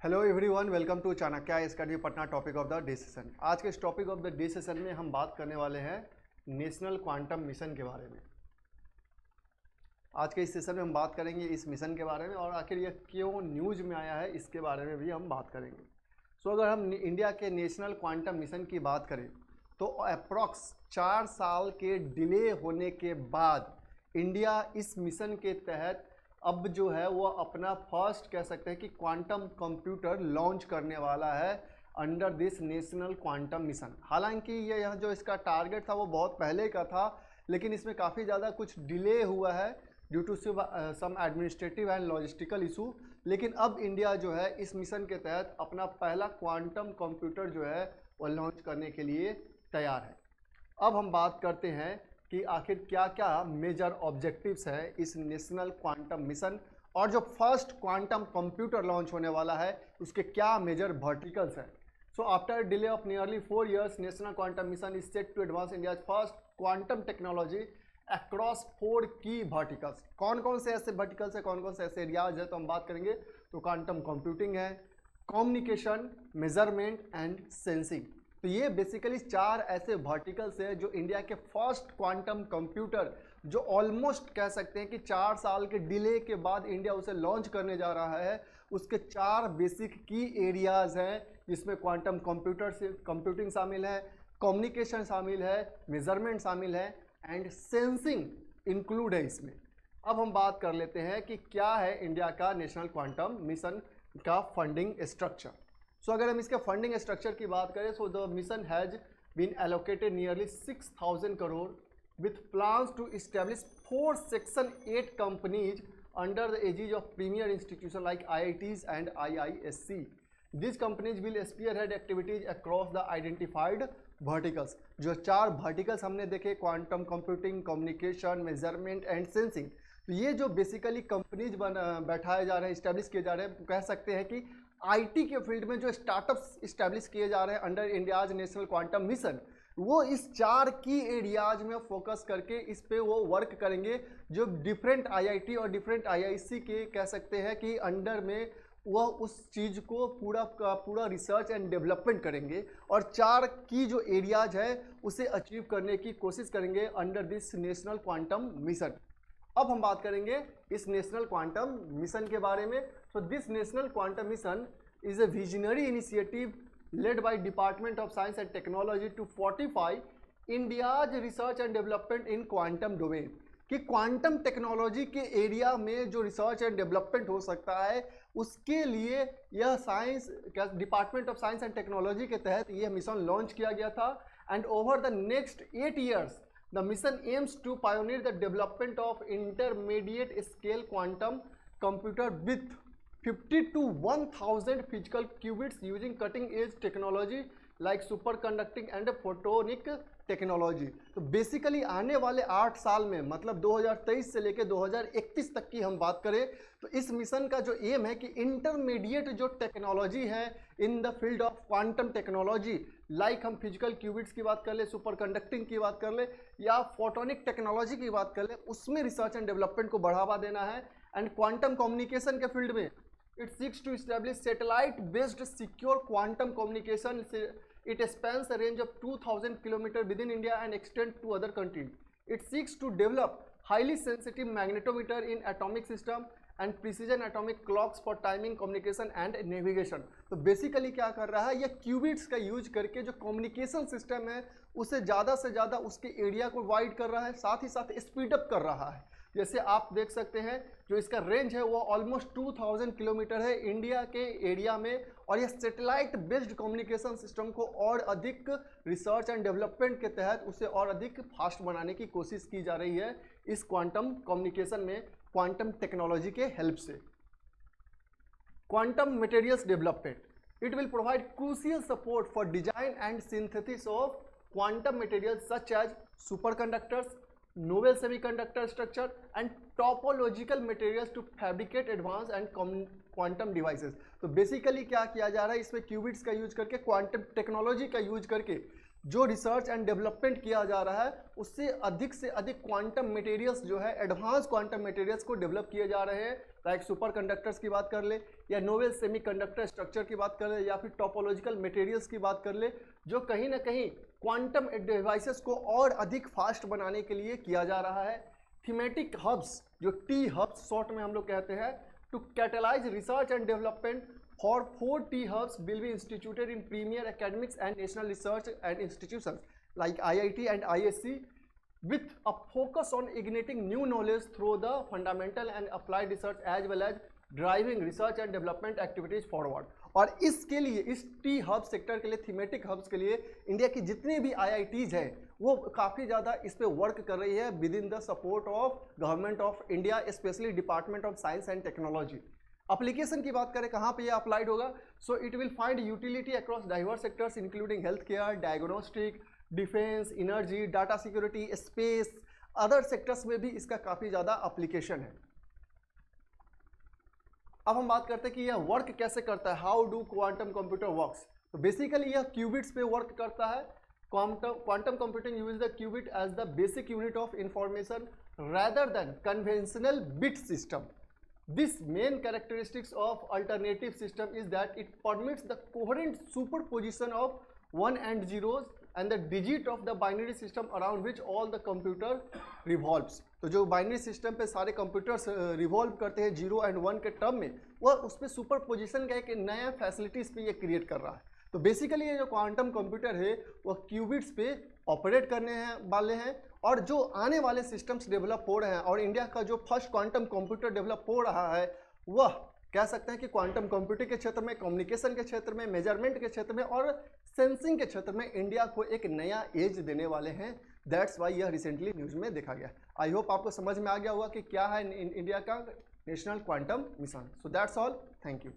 Hello everyone, welcome to Chanakya study Patna. Topic of the day session. आज के इस topic of the day session में हम बात करने वाले हैं नेशनल क्वांटम मिशन के बारे में। आज के इस सेशन में हम बात करेंगे इस मिशन के बारे में और आखिर यह क्यों न्यूज़ में आया है इसके बारे में भी हम बात करेंगे। अगर हम इंडिया के नेशनल क्वांटम मिशन की बात करें तो अप्रॉक्स 4 साल के डिले होने के बाद इंडिया इस मिशन के तहत अब जो है वो अपना फर्स्ट कह सकते हैं कि क्वांटम कंप्यूटर लॉन्च करने वाला है under this national quantum mission. हालांकि ये यह जो इसका टारगेट था वो बहुत पहले का था, लेकिन इसमें काफ़ी ज़्यादा कुछ डिले हुआ है due to some administrative and logistical issue. लेकिन अब इंडिया जो है इस मिशन के तहत अपना पहला क्वांटम कंप्यूटर जो है वो लॉन्च करने के लिए तैयार है। अब हम बात करते हैं कि आखिर क्या क्या मेजर ऑब्जेक्टिव्स है इस नेशनल क्वांटम मिशन और जो फर्स्ट क्वांटम कंप्यूटर लॉन्च होने वाला है उसके क्या मेजर वर्टिकल्स हैं। After delay of nearly 4 years, national quantum mission is set to advance India's first quantum technology across 4 की वर्टिकल्स। कौन कौन से ऐसे वर्टिकल्स है, कौन कौन से ऐसे एरियाज है, तो हम बात करेंगे। तो क्वांटम कंप्यूटिंग है, कम्युनिकेशन, मेजरमेंट एंड सेंसिंग। तो ये बेसिकली 4 ऐसे वर्टिकल्स है जो इंडिया के फर्स्ट क्वांटम कंप्यूटर जो ऑलमोस्ट कह सकते हैं कि 4 साल के डिले के बाद इंडिया उसे लॉन्च करने जा रहा है, उसके 4 बेसिक की एरियाज हैं जिसमें क्वांटम कंप्यूटिंग शामिल है, कम्युनिकेशन शामिल है, मेजरमेंट शामिल है एंड सेंसिंग इंक्लूड है इसमें। अब हम बात कर लेते हैं कि क्या है इंडिया का नेशनल क्वांटम मिशन का फंडिंग स्ट्रक्चर। अगर हम इसके फंडिंग स्ट्रक्चर की बात करें तो the mission has been allocated nearly 6,000 crore with plans to establish 4 Section 8 companies under the aegis of premier institutions like IITs and IISc. These companies will spearhead activities across the identified verticals. जो 4 verticals हमने देखे, quantum computing, communication, measurement and sensing, तो ये जो basically companies बैठाए जा रहे हैं, इस्टेब्लिश किए जा रहे हैं, कह सकते हैं कि आईटी के फील्ड में जो स्टार्टअप्स इस्टेब्लिश किए जा रहे हैं under India's national quantum mission, वो इस 4 की एरियाज में फोकस करके इस पे वो वर्क करेंगे जो डिफरेंट आईआईटी और डिफरेंट आईआईसी के कह सकते हैं कि अंडर में वह उस चीज़ को पूरा रिसर्च एंड डेवलपमेंट करेंगे और 4 की जो एरियाज है उसे अचीव करने की कोशिश करेंगे under this national quantum mission. अब हम बात करेंगे इस नेशनल क्वांटम मिशन के बारे में। This national quantum mission is a visionary initiative led by Department of Science and Technology to fortify India's research and development in quantum domain। कि quantum technology के एरिया में जो रिसर्च एंड डेवलपमेंट हो सकता है उसके लिए यह department of science and technology के तहत यह मिशन लॉन्च किया गया था। And over the next 8 years the mission aims to pioneer the development of intermediate scale quantum computer with 50 to 1,000 physical qubits using cutting edge technology like superconducting and photonic technology. तो basically आने वाले 8 साल में, मतलब 2023 से लेकर 2031 तक की हम बात करें तो इस मिशन का जो एम है कि इंटरमीडिएट जो टेक्नोलॉजी है in the field of quantum technology, like हम फिजिकल क्यूबिट्स की बात कर ले, सुपर कंडक्टिंग की बात कर ले या फोटोनिक टेक्नोलॉजी की बात कर ले, उसमें रिसर्च एंड डेवलपमेंट को बढ़ावा देना है। एंड क्वांटम कम्युनिकेशन के फील्ड में it seeks to establish satellite based secure quantum communication. It spans a range of 2,000 km within India and extends to other countries. It seeks to develop highly sensitive magnetometer in atomic system and precision atomic clocks for timing, communication and navigation. तो basically क्या कर रहा है, ये qubits का use करके जो communication system है उसे ज़्यादा से ज़्यादा उसके एरिया को वाइड कर रहा है, साथ ही साथ स्पीडअप कर रहा है। जैसे आप देख सकते हैं जो इसका रेंज है वो ऑलमोस्ट 2,000 किलोमीटर है इंडिया के एरिया में, और यह सैटेलाइट बेस्ड कम्युनिकेशन सिस्टम को और अधिक रिसर्च एंड डेवलपमेंट के तहत उसे और अधिक फास्ट बनाने की कोशिश की जा रही है इस क्वांटम कम्युनिकेशन में क्वांटम टेक्नोलॉजी के हेल्प से। Quantum materials development, it will provide crucial support for design and synthesis of quantum materials such as superconductors, novel semiconductor structure and topological materials to fabricate advanced and quantum devices। तो basically क्या किया जा रहा है, इसमें qubits का use करके, quantum technology का यूज करके जो रिसर्च एंड डेवलपमेंट किया जा रहा है उससे से अधिक क्वांटम मटेरियल्स जो है, एडवांस क्वांटम मटेरियल्स को डेवलप किए जा रहे हैं। लाइक सुपर कंडक्टर्स की बात कर ले, या नोवेल सेमीकंडक्टर स्ट्रक्चर की बात कर ले, या फिर टोपोलॉजिकल मटेरियल्स की बात कर ले, जो कहीं ना कहीं क्वांटम डिवाइसेस को और अधिक फास्ट बनाने के लिए किया जा रहा है। थीमेटिक हब्स, जो टी हब्स शॉर्ट में हम लोग कहते हैं, to catalyse research and development for 4 T hubs will be instituted in premier academics and national research and institutions like IIT and ISC with a focus on igniting new knowledge through the fundamental and applied research as well as driving research and development activities forward। और इसके लिए, इस T hub sector के लिए, thematic hubs के लिए India की जितनी भी IITs हैं वो काफ़ी ज़्यादा इस पे वर्क कर रही है with in the support of government of India, specially department of science and technology. Application की बात करें कहाँ पे ये अप्लाइड होगा, so it will find utility across diverse sectors including health care, diagnostic, defence, energy, data security, space, other sectors में भी इसका काफ़ी ज़्यादा एप्लीकेशन है। अब हम बात करते हैं कि यह वर्क कैसे करता है, how do quantum computer works. तो बेसिकली यह क्यूबिट्स पे वर्क करता है। Quantum computing use the qubit as the basic unit of information rather than conventional bit system. This main characteristics of alternative system is that it permits the coherent superposition of 1 and 0s and the digit of the binary system around which all the computer revolves. तो जो binary system पे सारे computers revolve करते हैं 0 and 1 के term में, वह उस पर सुपरपोजिशन का एक नया फैसिलिटीज पे ये क्रिएट कर रहा है। तो बेसिकली ये जो क्वांटम कंप्यूटर है वह क्यूबिट्स पे ऑपरेट करने वाले हैं, और जो आने वाले सिस्टम्स डेवलप हो रहे हैं और इंडिया का जो फर्स्ट क्वांटम कंप्यूटर डेवलप हो रहा है वह कह सकते हैं कि क्वांटम कंप्यूटिंग के क्षेत्र में, कम्युनिकेशन के क्षेत्र में, मेजरमेंट के क्षेत्र में और सेंसिंग के क्षेत्र में इंडिया को एक नया एज देने वाले हैं। दैट्स वाई यह रिसेंटली न्यूज़ में देखा गया। आई होप आपको समझ में आ गया होगा कि क्या है इंडिया का national quantum mission. So that's all, thank you.